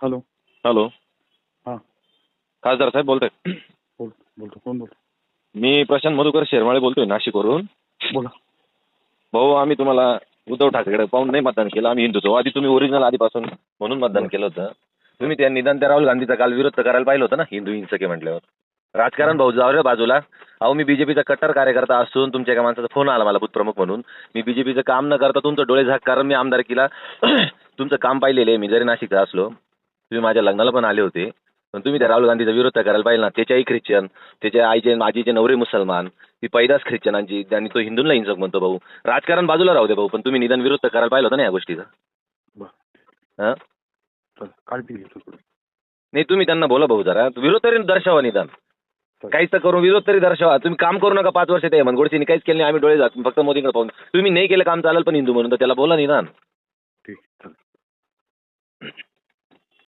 Hello. Hello. हां. खासदार साहेब बोलताय? बोलतो. कोण बोलतो? मी प्रशांत मधुकर शेरमाळे बोलतोय नाशिकवरून. बोला. भाऊ, आम्ही तुम्हाला उद्धव ठाकरेकडे पाहून नाही मतदान केलं. आम्ही हिंदुत्व आधी तुम्ही ओरिजिनल आधीपासून म्हणून मतदान केलं होतं. तुम्ही त्या निदान त्या राहुल गांधीचा काल विरोध तर करायला पाहिलं होतं ना, हिंदू हिंसके म्हटल्यावर. राजकारण भाऊ जाऊ रे बाजूला. अहो, मी बीजेपीचा कट्टर कार्यकर्ता असून तुमच्या एका माणसाचा फोन आला मला बुथप्रमुख म्हणून. मी बीजेपीचं काम न करता तुमचं डोळे झाक, कारण मी आमदारकीला तुमचं काम पाहिलेलं आहे. मी जरी नाशिकचा असलो, तुम्ही माझ्या लग्नाला पण आले होते. पण तुम्ही त्या राहुल गांधीचा विरोध तर करायला पाहिजे ना. त्याच्याही ख्रिश्चन, त्याच्या आजीचे नवरे मुसलमान, ती पैदास ख्रिश्चनांची, आणि तो हिंदूंना हिंसक म्हणतो. भाऊ, राजकारण बाजूला राहू दे भाऊ, पण तुम्ही निदान विरोध तर करायला पाहिलं होतं ना या गोष्टीचा. हां, काळजी घेतो. नाही तुम्ही त्यांना बोला भाऊ, जरा विरोध तरी दर्शवा निदान. काहीच तर करून विरोध तरी दर्शवा. तुम्ही काम करू नका 5 वर्ष. ते मनगोडसीने काहीच केलं नाही. आम्ही डोळे जात फक्त मोदींकडे पाहून. तुम्ही नाही केलं काम चालेल, पण हिंदू म्हणून तर त्याला बोला निदान. ठीक आहे.